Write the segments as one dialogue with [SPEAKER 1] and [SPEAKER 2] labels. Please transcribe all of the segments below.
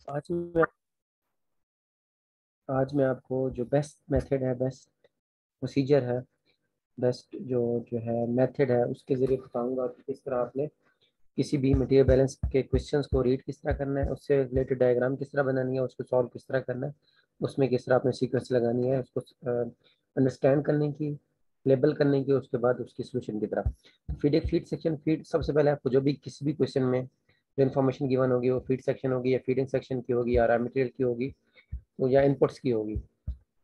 [SPEAKER 1] आज मैं आपको जो बेस्ट मेथड है, बेस्ट प्रोसीजर है, बेस्ट जो है मेथड है, उसके ज़रिए बताऊंगा कि किस तरह आपने किसी भी मटेरियल बैलेंस के क्वेश्चंस को रीड किस तरह करना है, उससे रिलेटेड डायग्राम किस तरह बनानी है, उसको सॉल्व किस तरह करना है, उसमें किस तरह आपने सीक्वेंस लगानी है, उसको अंडरस्टैंड करने की, लेबल करने की, उसके बाद उसकी सोल्यूशन की तरफ। फीड एक फीड सेक्शन, फीड सबसे पहले आपको जो भी किसी भी क्वेश्चन में जो इन्फॉर्मेशन गिवन होगी वो फीड सेक्शन होगी या फीडिंग सेक्शन की होगी या रॉ मटेरियल की होगी तो या इनपुट्स की होगी।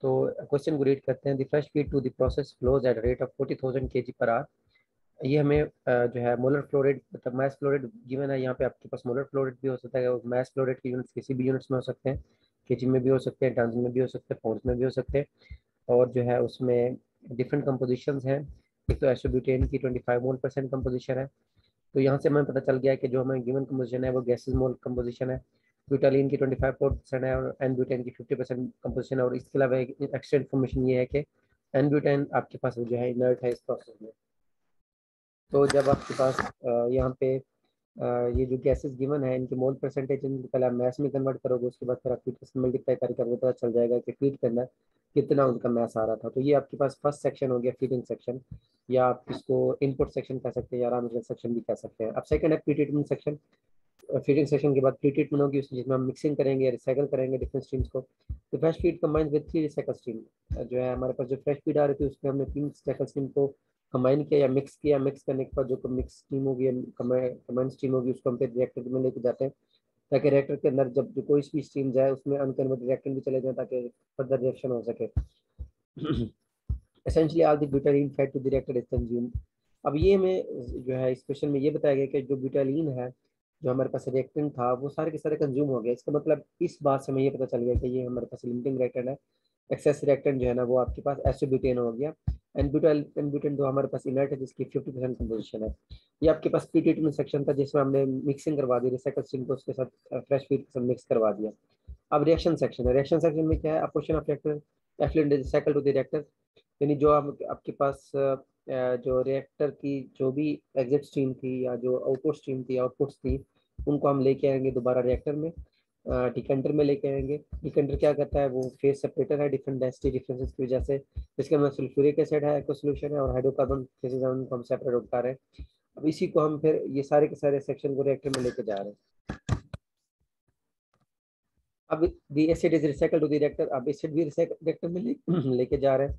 [SPEAKER 1] तो क्वेश्चन को रीड करते हैं। The fresh feed to the process flows at rate of 40,000 kg per hour. ये हमें जो है मोलर फ्लो रेट, मतलब मैस फ्लो रेट गिवन है। यहाँ पे आपके पास मोलर फ्लो रेट भी हो सकता है और मैस फ्लो रेट के यूनिट्स किसी भी यूनिट्स में हो सकते हैं, केजी में भी हो सकते हैं, टन में भी हो सकते हैं, पाउंड्स में भी हो सकते हैं। और जो है उसमें डिफरेंट कंपोजिशंस हैं। एक तो एसोब्यूटेन की 25 मोल % कंपोजिशन है। तो यहाँ से हमें पता चल गया कि जो हमें गिवन कंपोजिशन है वो गैसेस मोल कंपोजिशन है। ब्यूटालीन की 25% है और एन ब्यूटेन की 50% कंपोजिशन है। और इसके अलावा एक एक्स्ट्रा इन्फॉर्मेशन ये है कि एन ब्यूटेन आपके पास जो है इनर्ट है इस प्रोसेस में। तो जब आपके पास यहाँ पे ये जो गैसेस गिवन है इनके मोल परसेंटेज इनको पहले आप मैथ में कन्वर्ट करोगे, उसके बाद फिर आप फीट से मल्टीप्लाई करके आपको पता चल जाएगा कि फीट के अंदर कितना उनका मैथ आ रहा था। तो ये आपके पास फर्स्ट सेक्शन हो गया, फीडिंग सेक्शन, या आप इसको इनपुट सेक्शन कह सकते हैं या रॉ मटेरियल सेक्शन भी कह सकते हैं। अब सेकंड है pre treatment section. Feeding session के बाद प्री ट्रीटमेंट होगी जिसमें हम मिक्सिंग करेंगे या रिसाइकल करेंगे डिफरेंट स्ट्रीम्स को। तो fresh feed combine with 3 recycle stream. जो है हमारे पास जो फ्रेश फीड आ रही थी उसमें हमने 3 रिसाइकल स्ट्रीम को कंबाइन किया या मिक्स किया। मिक्स करने के बाद जो मिक्स स्ट्रीम होगी, कंबाइन स्ट्रीम होगी, उसको हम फिर रिएक्टर में लेके जाते हैं ताकि रिएक्टर के अंदर जब जो कोई भी स्ट्रीम जाए उसमें अनकन्वर्टेड रिएक्टेंट भी चले जाए ताकि फर्दर रिएक्शन हो सके। Essentially all the butylene fed to the reactor is consumed. अब ये हमें जो है इस क्वेश्चन में ये बताया गया कि जो ब्यूटालीन है जो हमारे पास रिएक्टेंट था वो सारे के सारे कंज्यूम हो गए। इसका मतलब इस बात से हमें ये पता चल गया कि ये हमारे पास लिमिटिंग रिएक्टेंट है। एक्सेस रिएक्टेंट जो है ना वो आपके पास एसोब्यूटेन हो गया। एन ब्यूटेन जो हमारे पास इनर्ट है जिसकी 50% कंपोजिशन है। ये आपके पास प्री ट्रीटमेंट सेक्शन था जिसमें हमने मिक्सिंग करवा दी, रिसाइकल स्ट्रीम को उसके साथ फ्रेश फीड के साथ मिक्स करवा दिया। अब रिएक्शन सेक्शन है। रिएक्शन सेक्शन में क्या है, a portion of reactor effluent is recycle to the reactor. यानी जो आपके पास जो रिएक्टर की जो भी एग्जिट स्ट्रीम थी या जो आउटपुट स्ट्रीम थी, आउटपुट्स थी, उनको हम लेके आएंगे दोबारा रिएक्टर में, डिकेंटर में लेके आएंगे। डिकेंटर क्या करता है, वो फेज सेपरेटर है डिफरेंट डेंसिटी डिफरेंसेस की वजह से। जिसके अंदर सल्फ्यूरिक एसिड है एक्व सोल्यूशन है और हाइड्रोकार्बन फेजेस हैं उनको हम सेपरेट उठा रहे हैं। अब इसी को हम फिर ये सारे के सारे सेक्शन को रिएक्टर में लेके जा रहे हैं। अब the acid is recycle to the reactor. अब एसिड भी रिएक्टर में लेके जा रहे हैं,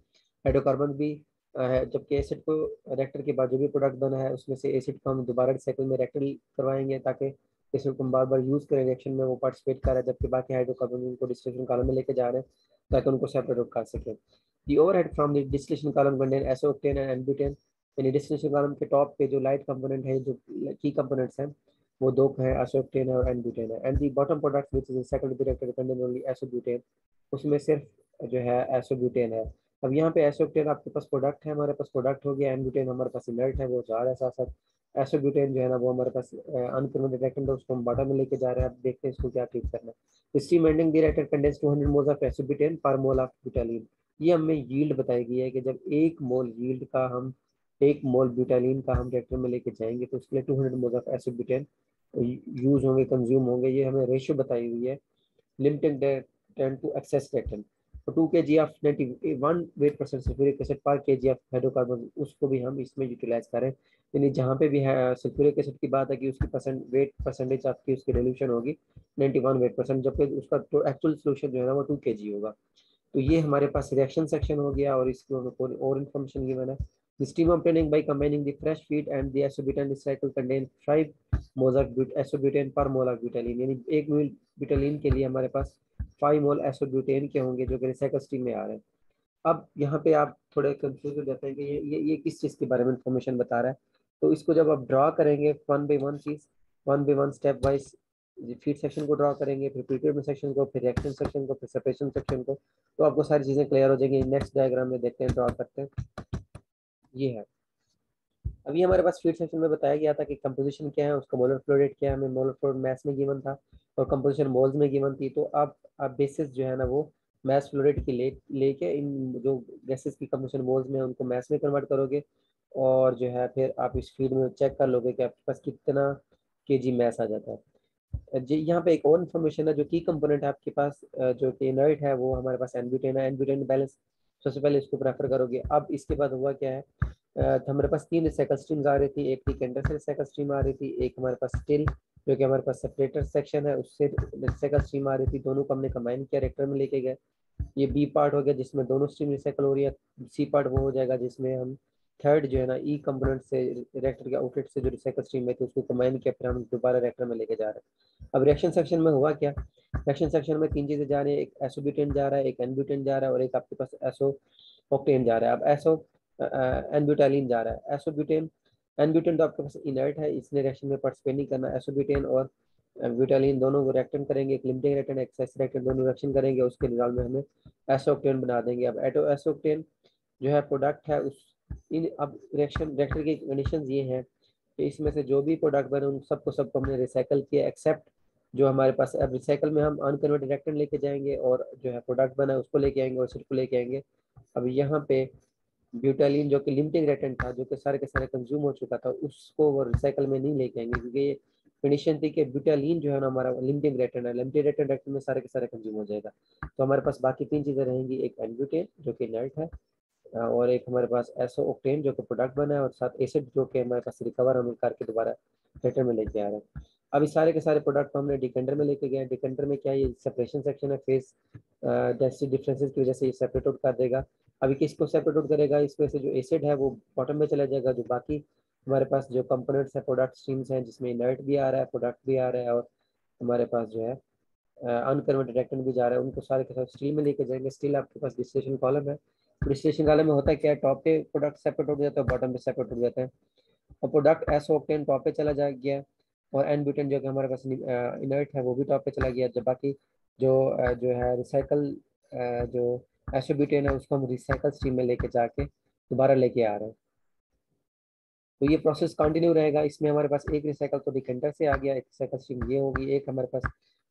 [SPEAKER 1] हाइड्रोकार्बन भी है। जबकि एसिड को रिएक्टर के बाद जो भी प्रोडक्ट बना है उसमें से एसिड को हम दोबारा रिसाइकल में रिएक्टर करवाएंगे ताकि एसिड को हम बार बार यूज करें, रिएक्शन में वो पार्टिसिपेट कर रहा है। जबकि बाकी हाइड्रोकार्बन उनको डिस्टिलेशन कॉलम में लेके जा रहे हैं ताकि उनको सेपरेट कर सकें। The overhead from the distillation column contain iso octane and n butane. यानी डिस्टिलेशन कॉलम के टॉप पे जो लाइट कंपोनेंट है, जो की कंपोनेंट्स हैं, वो दो है, एसोब्यूटेन है और एन-ब्यूटेन है। And the bottom product which is recycled direct contain only isobutane. उसमें सिर्फ जो है एसोब्यूटेन है। अब यहाँ पे एसोब्यूटेन आपके पास प्रोडक्ट है, हमारे पास प्रोडक्ट हो गया। एन-ब्यूटेन हमारे पास इनर्ट है, वो जा रहा है साथ साथ। एसोब्यूटेन जो है ना वो हमारे पास अनकन्वर्टेड रिएक्टेंट है, उसको हम बॉटम में लेके जा रहे हैं। अब देखते हैं इसको क्या ट्रीट करना है। Steam ending the reactor contains 200 moles of isobutane पर मोल ऑफ ब्यूटालीन। ये हमें यील्ड बताई गई है कि जब 1 मोल ब्यूटालीन का हम रिएक्टर में लेके जाएंगे तो उसके लिए 200 मोल ऑफ एसोब्यूटेन यूज होंगे, कंज्यूम होंगे। ये हमें रेशियो बताई हुई है limiting ten to excess reactant. तो 2 kg of 91 weight percent sulphuric acid per kg of hydrocarbon, उसको भी हम इसमें यूटिलाइज करें। यानी जहाँ पे भी है सल्फ्यूरिक एसिड की बात है कि उसकी वेट परसेंटेज आपकी उसकी रिल्यूशन होगी 91 वेट %, जबकि उसका तो एक्चुअल सोल्यूशन जो है ना वो 2 kg होगा। तो ये हमारे पास रिएक्शन सेक्शन हो गया और इसकी और इन्फॉर्मेशन गिवन है। The stream obtaining by combining the fresh feed and the isobutane cycle contain 5 moles of isobutane per mole of butylene। यानी 1 मोल ब्यूटालीन के लिए हमारे पास 5 मोल एसोब्यूटेन के होंगे जो कि रिसाइकल स्ट्रीम में आ रहे हैं। अब यहाँ पे आप थोड़े कंफ्यूज हो जाते हैं कि ये किस चीज़ के बारे में इंफॉर्मेशन बता रहा है। तो इसको जब आप ड्रा करेंगे one by one cheese, one by one step wise feed section को ड्रा करेंगे, फिर प्रीट्रीटमेंट सेक्शन को, फिर रिएक्शन सेक्शन को, फिर सेपरेशन सेक्शन को, तो आपको सारी चीज़ें क्लियर हो जाएंगी। नेक्स्ट डायग्राम में देखते हैं, ड्रा करते हैं। ये है, अभी हमारे पास फीड सेक्शन में बताया गया था कि कंपोजिशन क्या है, उसका मोलर फ्लो रेट क्या है, हमें मोलर फ्लो मैथ्स में गिवन था और कंपोजिशन मोल्स में गिवन थी। तो अब आप बेसिस जो है ना वो मैथ्स फ्लो रेट की लेके इन जो गैसेस की कंपोजिशन मोल्स में उनको मैथ्स में कन्वर्ट करोगे और जो है फिर आप इस फीड में चेक कर लोगे कि आपके पास कितना केजी मैथ्स आ जाता है। जी यहाँ पे एक और इन्फॉर्मेशन है, जो की कंपोनेंट है आपके पास जो कि इनर्ट है, वो हमारे पास एनब्यूटेन है। एनब्यूटेन बैलेंस सबसे पहले इसको प्रेफर करोगे। अब इसके बाद हुआ क्या है, तो हमारे पास 3 रिसाइकल स्ट्रीम्स आ रही थी। एक थी कैंडर से रिसाइकल स्ट्रीम आ रही थी, एक हमारे पास स्टिल जो कि हमारे पास सेपरेटर सेक्शन है उससे रिसाइकल स्ट्रीम आ रही थी। दोनों को हमने कंबाइन किया, रिएक्टर में लेके गए। ये बी पार्ट हो गया जिसमें दोनों स्ट्रीम रिसाइकल हो रही है। सी पार्ट वो हो जाएगा जिसमें हम थर्ड जो है ना ई कंपोनेंट से रिएक्टर के आउटलेट से जो रिसाइकल स्ट्रीम है तो उसको कंबाइन किया, फिर हम दोबारा रिएक्टर में लेके जा रहे हैं। अब रिएक्शन सेक्शन में हुआ क्या, रिएक्शन सेक्शन में 3 चीजें जा रही है, एक एसोब्यूटेन जा रहा है, एक एनब्यूटेन जा रहा है और एक आपके पास एसो ऑक्टेन जा रहा है। अब एसो एनब्यूटाइलिन जा रहा है। एसोब्यूटेन एनब्यूटेन तो आपके पास इनर्ट है, इसने रिएक्शन में पार्टिसिपेट नहीं करना। एसोब्यूटेन और ब्यूटाइलिन दोनों को रिएक्शन करेंगे, एक लिमिटिंग रिएक्टेंट एक एक्सेस रिएक्टेंट, दोनों रिएक्शन करेंगे, उसके रिजल्ट में हमें एसोक्टेन बना देंगे। अब एसोक्टेन जो है प्रोडक्ट है उस इन अब रिएक्शन रिएक्टर की कंडीशंस ये हैं कि इसमें से जो भी प्रोडक्ट बने उन सबको सबको हमने रिसाइकल किया, एक्सेप्ट जो हमारे पास अब रिसाइकल में हम अनकन्वर्टेड रिएक्टेंट लेके जाएंगे और जो है प्रोडक्ट बना है उसको लेके आएंगे और सिर्फ को लेके आएंगे। अब यहाँ पे ब्यूटालिन जो कि लिमिटिंग रिएक्टेंट था, जो कि सारे के सारे कंज्यूम हो चुका था, उसको वो रिसाइकल में नहीं लेके आएंगे क्योंकि ये कंडीशन थी कि ब्यूटालिन जो है ना हमारा लिमिटिंग रिएक्टेंट है, लिमिटिंग रिएक्टेंट में सारे के सारे कंज्यूम हो जाएगा। तो हमारे पास बाकी 3 चीजें रहेंगी, एक एनब्यूटेन जो कि इनर्ट है और एक हमारे पास एसो ऑक्टेन जो कि प्रोडक्ट बना है और साथ एसिड जो कि हमारे पास रिकवर हम करके दोबारा रिएक्टर में लेके आ रहे हैं। अब इस सारे के सारे प्रोडक्ट को हमने डिकेंडर में लेके गए। डिकेंडर में क्या है, ये सेपरेशन सेक्शन है, फेस डेंसिटी डिफरेंसेस की वजह से ये सेपरेट आउट कर देगा। अभी किसको सेपरेट आउट करेगा, इसमें से जो एसिड है वो बॉटम में चला जाएगा, जो बाकी हमारे पास जो कंपोनेंट्स है प्रोडक्ट स्ट्रीम्स हैं जिसमें इनर्ट भी आ रहा है, प्रोडक्ट भी आ रहा है और हमारे पास जो है अनकन्वर्टेड रिएक्टेंट भी जा रहा है, उनको सारे के साथ स्टील में लेके जाएंगे। स्टील आपके पास डिस्टिलेशन कॉलम है। डिस्टिलेशन कॉलम में होता है क्या है, टॉप पे प्रोडक्ट सेपरेट हो जाता है, बॉटम पे सेपरेट हो जाता है और प्रोडक्ट एसो ऑक्टेन टॉप पे चला जा गया और एन ब्यूटेन जो कि हमारे पास इनर्ट है वो भी टॉप पे चला गया। जब बाकी जो है रिसाइकल जो एसो ब्यूटेन है उसको हम रिसाइकल स्ट्रीम में लेके जाके दोबारा लेके आ रहे हैं। तो ये प्रोसेस कंटिन्यू रहेगा। इसमें हमारे पास एक रिसाइकल तो डिकेंटर से आ गया, एक रिसाइकल स्ट्रीम ये होगी, एक हमारे पास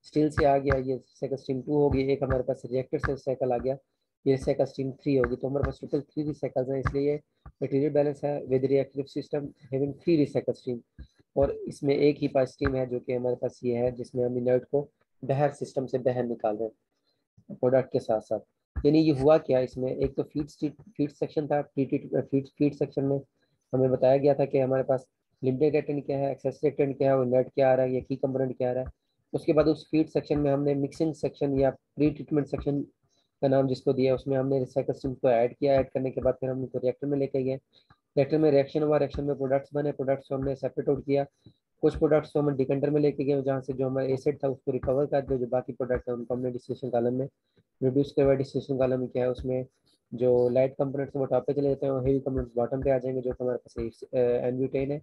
[SPEAKER 1] स्टील से आ गया, ये रिसाइकल स्ट्रीम 2 होगी, एक हमारे पास रिएक्टर से रिसाइकल आ गया, ये रिसाइकल स्ट्रीम 3 होगी। तो हमारे पास टोटल 3 रिसाइकल्स हैं, इसलिए मटेरियल बैलेंस है with reactive system having 3 recycle stream. और इसमें एक ही पास स्ट्रीम है जो कि हमारे पास ये है जिसमें हम इनर्ट को बाहर सिस्टम से बाहर निकाल रहे हैं प्रोडक्ट के साथ साथ। यानी ये हुआ क्या, इसमें एक तो फीड सेक्शन था, फीड सेक्शन में हमें बताया गया था कि हमारे पास लिमिटेड रिएक्टेंट क्या है, एक्सेस रिएक्टेंट क्या है और नेट क्या आ रहा है, या की कंपोनेंट क्या आ रहा है। उसके बाद उस फीड सेक्शन में हमने मिक्सिंग सेक्शन या प्री ट्रीटमेंट सेक्शन का नाम जिसको दिया, उसमें हमने रिसाइकल स्ट्रीम को ऐड किया। ऐड करने के बाद फिर हम उनको रिएक्टर में लेके गए। रिएक्टर में रिएक्शन हुआ, रिएक्शन में प्रोडक्ट्स बने, प्रोडक्ट्स को हमने सेपरेट आउट किया। कुछ प्रोडक्ट्स को हम डिकेंटर में लेके गए जहाँ से जो हमारा एसिड था उसको रिकवर कर दिया, जो बाकी प्रोडक्ट है उनको हमने डिस्टिलेशन कॉलम में रिड्यूस करवा। डिस्टिलेशन कॉलम में क्या है, उसमें जो लाइट कंपोनेंट्स वो टॉप पे चले जाते हैं और हेवी कंपोनेंट्स बॉटम पे आ जाएंगे, जो कि हमारे पास एनब्यूटेन है,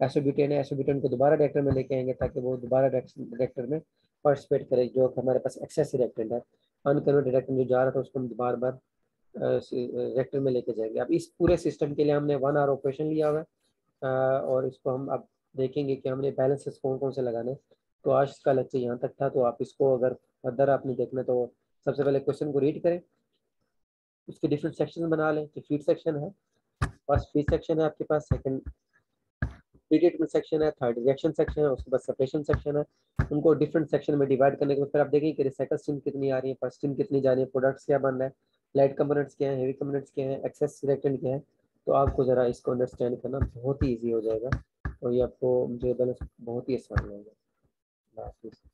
[SPEAKER 1] एसोब्यूटेन है। एसोब्यूटेन को दोबारा रिएक्टर में लेके आएंगे ताकि वो दोबारा रिएक्टर में पार्टिसिपेट करे, जो हमारे पास एक्सेस रिएक्टेंट है। अनकन्वर्टेड रिएक्टेंट जो जा रहा था उसको हम बार बार रिएक्टर में लेके जाएंगे। अब इस पूरे सिस्टम के लिए हमने 1 आवर ऑपरेशन लिया हुआ है और इसको हम अब देखेंगे कि हमने बैलेंसेस कौन कौन से लगाने। तो आज का लेक्चर यहाँ तक था। तो आप इसको अगर फर्दर आपने देखना तो सबसे पहले क्वेश्चन को रीड करें, उसके डिफरेंट सेक्शन बना लें। कि फीड सेक्शन है, फर्स्ट फीड सेक्शन है आपके पास, सेकंड प्रीट्रीटमेंट सेक्शन है, थर्ड रिएक्शन सेक्शन है, उसके बाद सेपरेशन सेक्शन है। उनको डिफरेंट सेक्शन में डिवाइड करने के बाद फिर आप देखेंगे कि रिसाइकल स्ट्रीम कितनी आ रही है, फर्स्ट स्ट्रीम कितनी जा रही है, प्रोडक्ट्स क्या बन रहा है, लाइट कंपोनेंट्स क्या है, हेवी कंपोनेंट्स क्या है, एक्सेस रिएक्टेंट क्या है। तो आपको ज़रा इसको अंडरस्टैंड करना बहुत ही ईजी हो जाएगा और ये आपको मुझे बैलेंस बहुत ही आसान लगेगा।